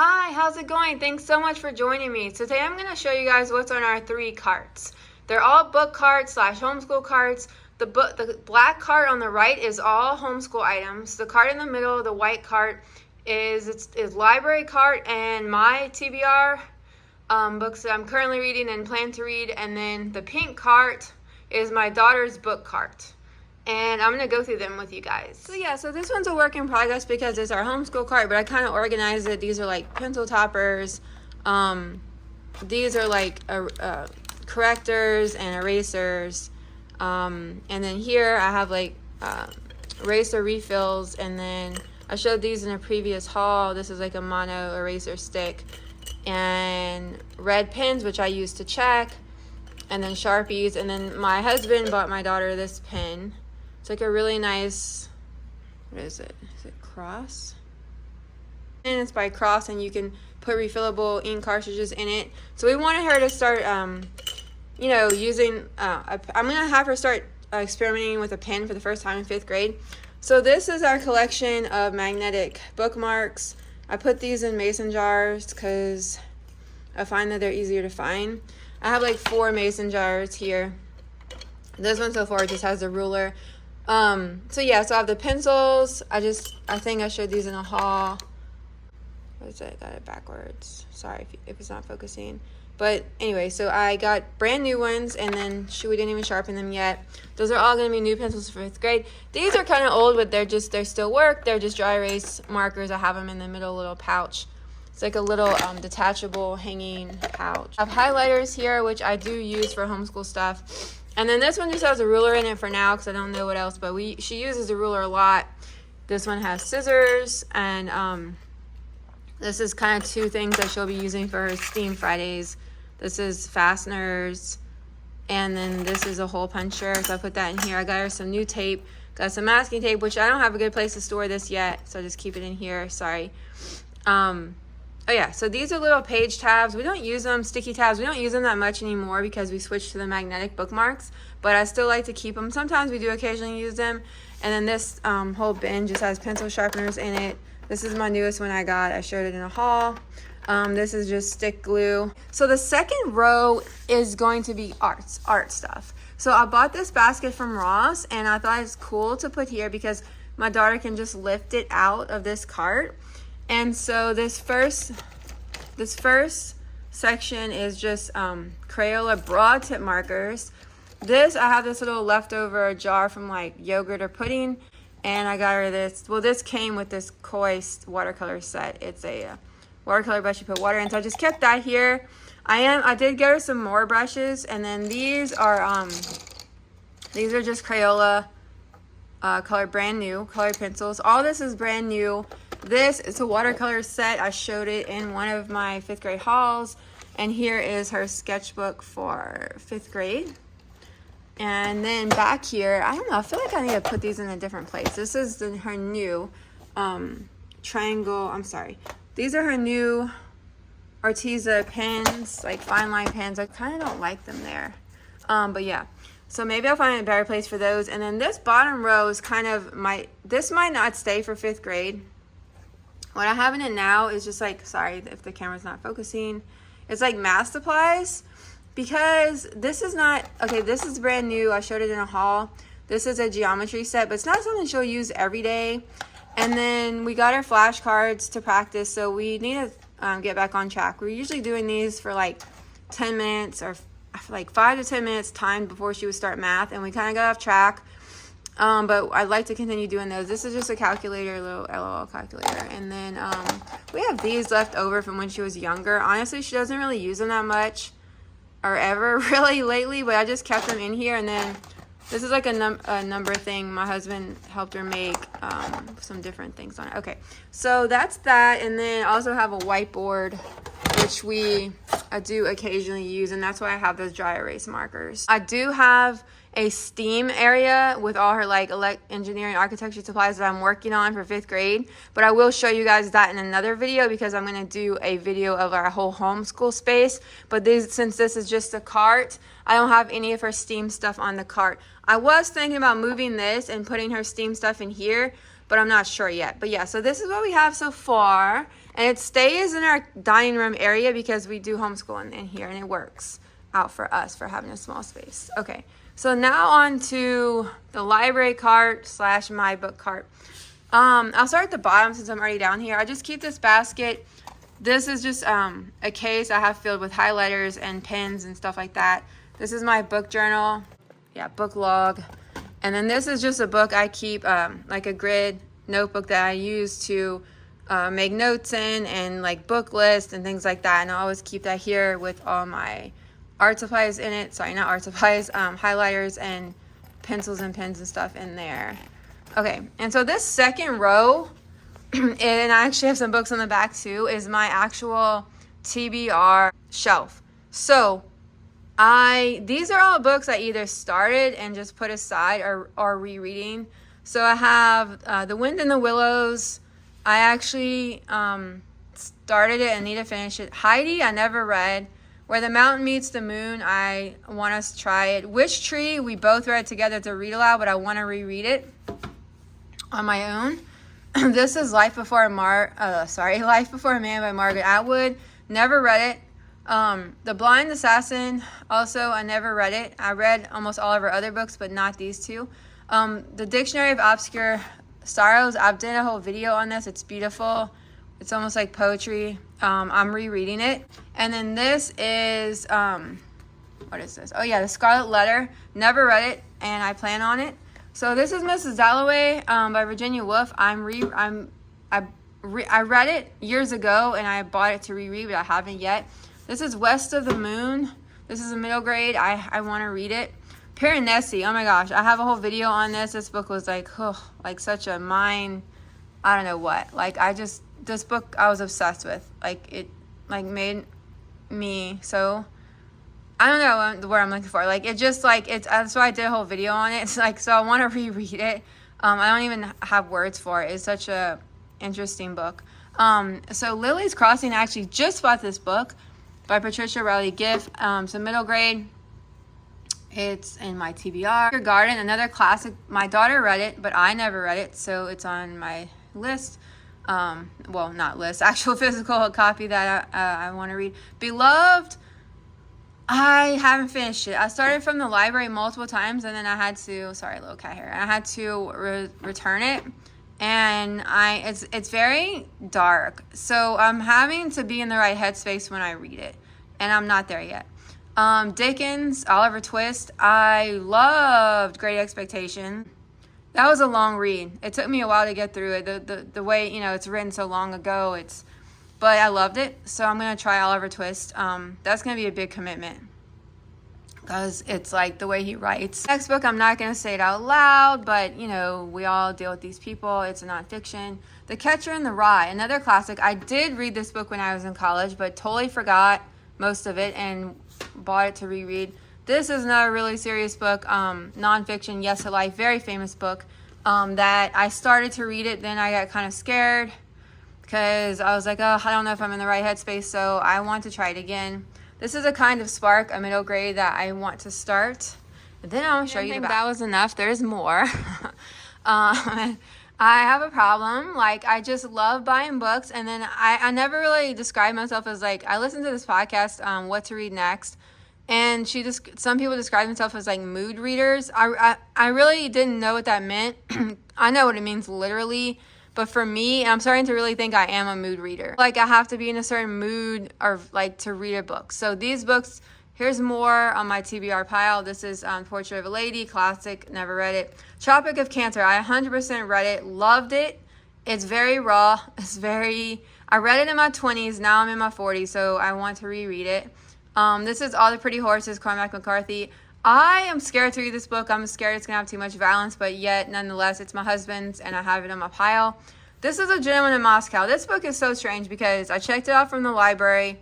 Hi, how's it going? Thanks so much for joining me. Today I'm going to show you guys what's on our 3 carts. They're all book carts / homeschool carts. The black cart on the right is all homeschool items. The cart in the middle, the white cart, is library cart and my TBR books that I'm currently reading and plan to read. And then the pink cart is my daughter's book cart. And I'm going to go through them with you guys. So this one's a work in progress because it's our homeschool cart, but I kind of organized it. These are like pencil toppers. These are like correctors and erasers. And then here I have like eraser refills. And then I showed these in a previous haul. This is like a mono eraser stick. And red pens, which I use to check. And then Sharpies. And then my husband bought my daughter this pen. It's like a really nice, what is it? Is it Cross? And it's by Cross, and you can put refillable ink cartridges in it. So we wanted her to start, using, I'm going to have her start experimenting with a pen for the first time in 5th grade. So this is our collection of magnetic bookmarks. I put these in mason jars because I find that they're easier to find. I have like 4 mason jars here. This one so far just has a ruler. So I have the pencils. I think I showed these in a haul. What is it? Got it backwards. Sorry if it's not focusing. But anyway, so I got brand new ones, and then we didn't even sharpen them yet. Those are all going to be new pencils for 5th grade. These are kind of old, but they still work. They're just dry erase markers. I have them in the middle little pouch. It's like a little detachable hanging pouch. I have highlighters here, which I do use for homeschool stuff. And then this one just has a ruler in it for now because I don't know what else, but she uses a ruler a lot. This one has scissors, and this is kind of 2 things that she'll be using for her STEAM Fridays. This is fasteners, and then this is a hole puncher, so I put that in here. I got her some new tape, got some masking tape, which I don't have a good place to store this yet, so I just keep it in here. Sorry. So these are little page tabs. We don't use them, sticky tabs. We don't use them that much anymore because we switched to the magnetic bookmarks, but I still like to keep them. Sometimes we do occasionally use them. And then this whole bin just has pencil sharpeners in it. This is my newest one I got. I showed it in a haul. This is just stick glue. So the second row is going to be art stuff. So I bought this basket from Ross, and I thought it's cool to put here because my daughter can just lift it out of this cart. And so this first section is just Crayola broad tip markers. I have this little leftover jar from like yogurt or pudding, and I got her this. Well, this came with this Koi watercolor set. It's a watercolor brush you put water in. So I just kept that here. I did get her some more brushes, and then these are just Crayola brand new colored pencils. All this is brand new. This is a watercolor set. I showed it in one of my 5th grade hauls. And here is her sketchbook for 5th grade. And then back here, I don't know, I feel like I need to put these in a different place. This is her new These are her new Arteza pens, like fine line pens. I kind of don't like them there. But yeah. So maybe I'll find a better place for those. And then this bottom row is this might not stay for 5th grade. What I have in it now is just like, sorry if the camera's not focusing. It's like math supplies, because this is brand new. I showed it in a haul. This is a geometry set, but it's not something she'll use every day. And then we got her flashcards to practice, so we need to get back on track. We're usually doing these for like 10 minutes or like 5 to 10 minutes time before she would start math, and we kind of got off track. But I'd like to continue doing those. This is just a calculator, a little LOL calculator. And then we have these left over from when she was younger. Honestly, she doesn't really use them that much or ever really lately, but I just kept them in here. And then this is like a number thing. My husband helped her make some different things on it. Okay, so that's that. And then I also have a whiteboard, which I do occasionally use, and that's why I have those dry erase markers. I do have a STEAM area with all her like engineering architecture supplies that I'm working on for 5th grade, but I will show you guys that in another video because I'm going to do a video of our whole homeschool space. But since this is just a cart, I don't have any of her STEAM stuff on the cart. I was thinking about moving this and putting her STEAM stuff in here, but I'm not sure yet. But yeah, so this is what we have so far. And it stays in our dining room area because we do homeschooling in here, and it works out for us for having a small space. Okay, so now on to the library cart / my book cart. I'll start at the bottom since I'm already down here. I just keep this basket. This is just a case I have filled with highlighters and pens and stuff like that. This is my book journal, book log. And then this is just a book I keep, like a grid notebook that I use to make notes in, and like book lists and things like that. And I always keep that here with all my art supplies in it. Sorry, not art supplies, highlighters and pencils and pens and stuff in there. Okay, and so this second row, and I actually have some books on the back too, is my actual TBR shelf. So these are all books I either started and just put aside or rereading. So I have The Wind in the Willows. I actually started it and need to finish it. Heidi, I never read. Where the Mountain Meets the Moon, I want us to try it. Witch Tree, we both read together to read aloud, but I want to reread it on my own. This is Life Before a Man by Margaret Atwood. Never read it. The Blind Assassin, also I never read it. I read almost all of her other books, but not these two. The Dictionary of Obscure Sorrows, I've done a whole video on this. It's beautiful. It's almost like poetry. I'm rereading it. And then this is, what is this? Oh yeah, The Scarlet Letter. Never read it, and I plan on it. So this is Mrs. Dalloway by Virginia Woolf. I read it years ago, and I bought it to reread, but I haven't yet. This is West of the Moon. This is a middle grade. I want to read it. Piranesi. Oh my gosh, I have a whole video on this. This book was like such a mind. I don't know what. This book I was obsessed with. It made me so. I don't know the word I'm looking for. That's why I did a whole video on it. So I want to reread it. I don't even have words for it. It's such a interesting book. So Lily's Crossing, I actually just bought this book by Patricia Riley Giff. So middle grade. It's in my TBR. Garden, another classic. My daughter read it, but I never read it. So it's on my list. Well, not list, actual physical copy that I want to read. Beloved. I haven't finished it. I started from the library multiple times, and then I had to, sorry, little cat hair. I had to return it, and it's very dark. So I'm having to be in the right headspace when I read it, and I'm not there yet. Dickens, Oliver Twist. I loved Great Expectation. That was a long read. It took me a while to get through it. The way, it's written so long ago, but I loved it, so I'm going to try Oliver Twist. That's going to be a big commitment because it's like the way he writes. Next book, I'm not going to say it out loud, but, we all deal with these people. It's a nonfiction. The Catcher in the Rye, another classic. I did read this book when I was in college, but totally forgot most of it and bought it to reread. This is another really serious book, nonfiction, Yes to Life, very famous book that I started to read it. Then I got kind of scared because I was like, I don't know if I'm in the right headspace, so I want to try it again. This is a kind of spark, a middle grade that I want to start. And then I'll show you the back. That was enough. There's more. I have a problem. I just love buying books, and then I never really describe myself as I listened to this podcast, What to Read Next, and some people describe themselves as mood readers. I really didn't know what that meant. I know what it means literally. But for me, I'm starting to really think I am a mood reader. I have to be in a certain mood or to read a book. So these books, here's more on my TBR pile. This is Portrait of a Lady, classic, never read it. Tropic of Cancer, I 100% read it, loved it. It's very raw. I read it in my 20s, now I'm in my 40s, so I want to reread it. This is All the Pretty Horses, Cormac McCarthy. I am scared to read this book. I'm scared it's going to have too much violence, but yet, nonetheless, it's my husband's, and I have it on my pile. This is A Gentleman in Moscow. This book is so strange because I checked it out from the library,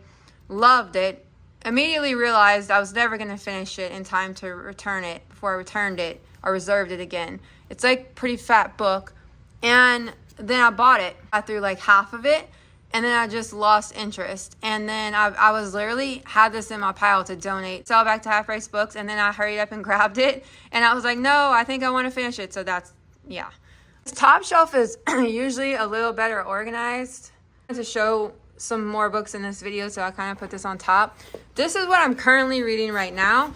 loved it, immediately realized I was never going to finish it in time to return it before I returned it or reserved it again. It's a pretty fat book, and then I bought it. I threw half of it, and then I just lost interest. And then I was literally had this in my pile to donate, sell back to Half Price Books, and then I hurried up and grabbed it. And I was like, no, I think I want to finish it. So that's, yeah. This top shelf is usually a little better organized. To show some more books in this video, so I kind of put this on top. This is what I'm currently reading right now.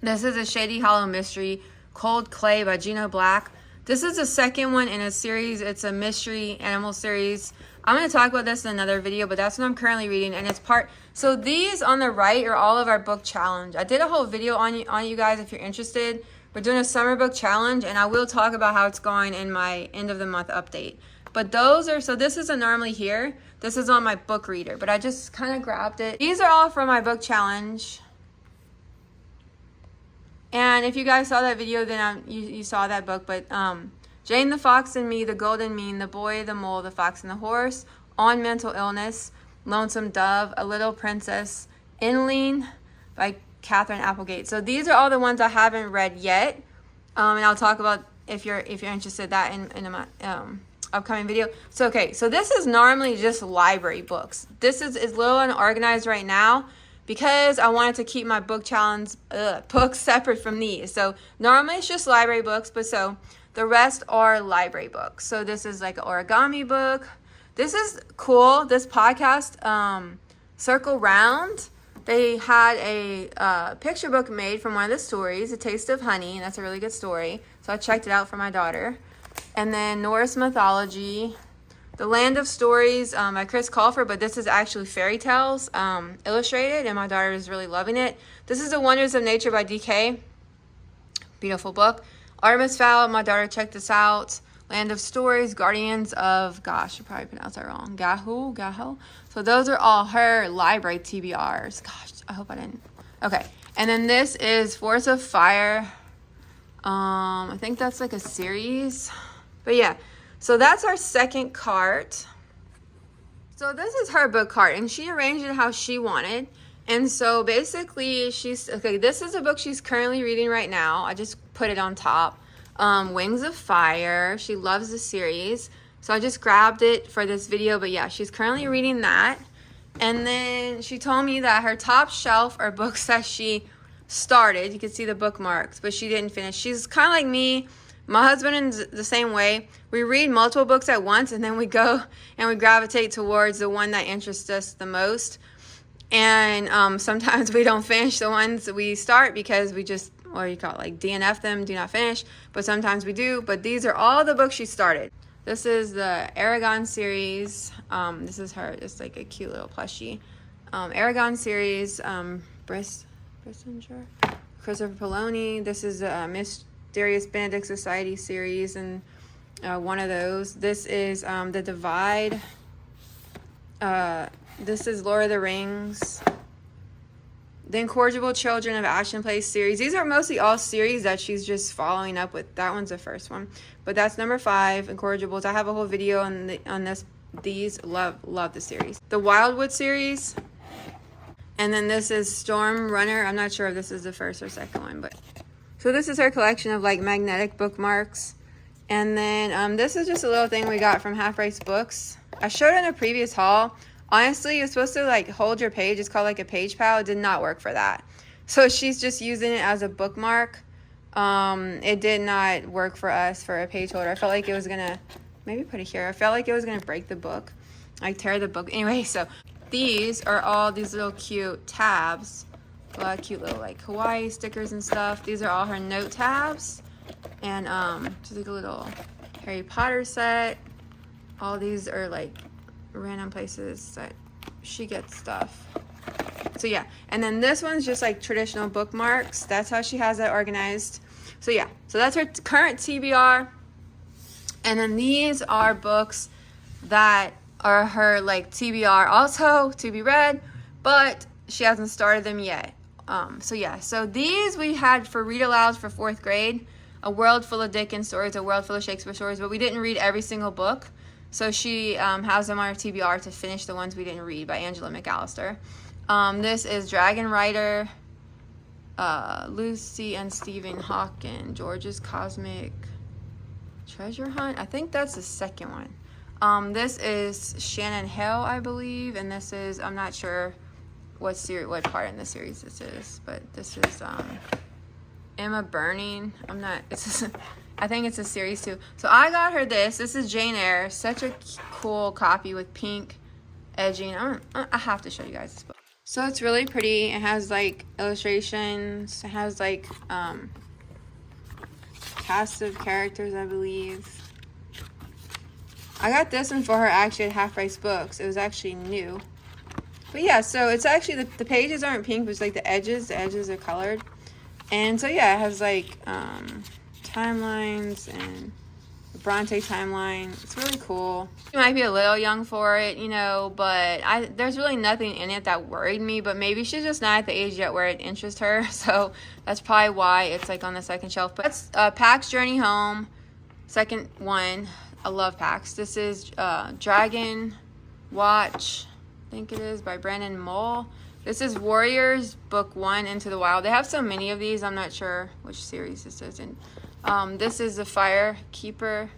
This is A Shady Hollow Mystery, Cold Clay by Gino Black. This is the second one in a series. It's a mystery animal series. I'm going to talk about this in another video, but that's what I'm currently reading, and it's part. So these on the right are all of our book challenge. I did a whole video on you guys if you're interested. We're doing a summer book challenge, and I will talk about how it's going in my end of the month update. But those are, so this isn't normally here. This is on my book reader, but I just kind of grabbed it. These are all from my book challenge. And if you guys saw that video, then you saw that book. But Jane the Fox and Me, The Golden Mean, The Boy, the Mole, The Fox and the Horse, On Mental Illness, Lonesome Dove, A Little Princess, Inline by Catherine Applegate. So these are all the ones I haven't read yet. And I'll talk about if you're interested that in my upcoming video. So okay, so this is normally just library books. This is a little unorganized right now because I wanted to keep my book challenge books separate from these. So normally it's just library books, but so the rest are library books. So this is like an origami book. This is cool. This podcast, Circle Round, they had a picture book made from one of the stories, A Taste of Honey, and that's a really good story. So I checked it out for my daughter. And then Norse Mythology, The Land of Stories by Chris Colfer, but this is actually fairy tales illustrated, and my daughter is really loving it. This is The Wonders of Nature by DK. Beautiful book. Artemis Fowl, my daughter checked this out. Land of Stories, Guardians of, gosh, I probably pronounced that wrong. Gaho. So those are all her library TBRs. Gosh, I hope I didn't. Okay. And then this is Force of Fire. I think that's like a series. But yeah, so that's our second cart. So this is her book cart, and she arranged it how she wanted. And so basically this is a book she's currently reading right now. I just put it on top. Wings of Fire. She loves the series. So I just grabbed it for this video. But yeah, she's currently reading that. And then she told me that her top shelf are books that she started. You can see the bookmarks, but she didn't finish. She's kind of like me. My husband is the same way. We read multiple books at once, and then we go and we gravitate towards the one that interests us the most. And sometimes we don't finish the ones that we start because we just, or you call it like DNF them, do not finish. But sometimes we do. But these are all the books she started. This is the Aragon series. This is her, just like a cute little plushie. Aragon series, Brissinger, Christopher Poloni. This is a Mysterious Benedict Society series, and one of those. This is The Divide. This is Lord of the Rings. The Incorrigible Children of Ashton Place series. These are mostly all series that she's just following up with. That one's the first one, but that's number 5. Incorrigibles. I have a whole video on this. These love the series. The Wildwood series. And then this is Storm Runner. I'm not sure if this is the first or second one, but so this is her collection of like magnetic bookmarks. And then this is just a little thing we got from Half Price Books. I showed it in a previous haul. Honestly, you're supposed to like hold your page. It's called like a page pal. It did not work for that. So she's just using it as a bookmark. It did not work for us for a page holder. I felt like it was gonna, maybe put it here. I felt like it was gonna break the book, like tear the book. Anyway, so these are all these little cute tabs. A lot of cute little like Hawaii stickers and stuff. These are all her note tabs. And just like a little Harry Potter set. All these are like random places that she gets stuff. So yeah, and then this one's just like traditional bookmarks. That's how she has that organized. So yeah, so that's her current TBR. And then these are books that are her like TBR also to be read, but she hasn't started them yet. So yeah, so these we had for read alouds for 4th grade. A World Full of Dickens Stories, A World Full of Shakespeare Stories, but we didn't read every single book. So she has them on her TBR to finish the ones we didn't read by Angela McAllister. This is Dragon Rider, Lucy and Stephen Hawking, George's Cosmic Treasure Hunt. I think that's the second one. This is Shannon Hill, I believe, and this is, I'm not sure what part in the series this is, but this is Emma Burning. I think it's a series too. So I got her this. This is Jane Eyre. Such a cool copy with pink edging. I have to show you guys this book. So it's really pretty. It has like illustrations. It has like cast of characters, I believe. I got this one for her actually at Half Price Books. It was actually new. But yeah, so it's actually, the pages aren't pink, but it's like the edges are colored. And so yeah, it has like timelines and the Bronte timeline. It's really cool. You might be a little young for it, you know, but there's really nothing in it that worried me, but maybe she's just not at the age yet where it interests her. So that's probably why it's like on the second shelf. But that's Pax Journey Home, second one. I love Pax. This is Dragon Watch, I think it is, by Brandon Mull. This is Warriors Book 1, Into the Wild. They have so many of these, I'm not sure which series this is in. This is the Firekeeper,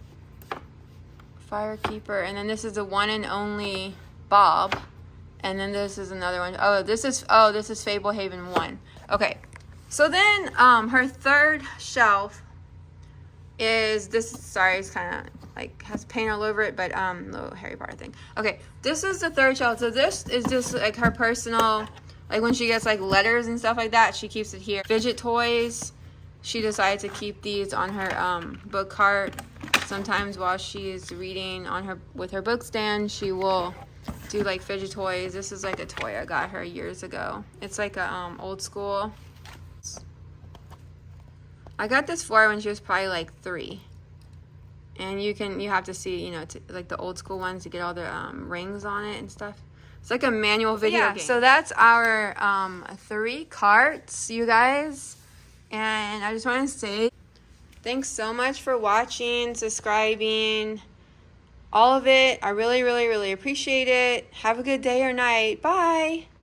and then this is the One and Only Bob, and then this is another one. This is Fablehaven 1. Okay, so then her third shelf is this. Sorry, it's kind of like has paint all over it, but little Harry Potter thing. Okay, this is the third shelf. So this is just like her personal, like when she gets like letters and stuff like that, she keeps it here. Fidget toys. She decided to keep these on her book cart. Sometimes while she is reading with her book stand, she will do like fidget toys. This is like a toy I got her years ago. It's like a old school. I got this for her when she was probably like 3. And you have to see, you know, like the old school ones to get all the rings on it and stuff. It's like a manual video game. So that's our 3 carts, you guys. And I just want to say thanks so much for watching, subscribing, all of it. I really, really, really appreciate it. Have a good day or night. Bye.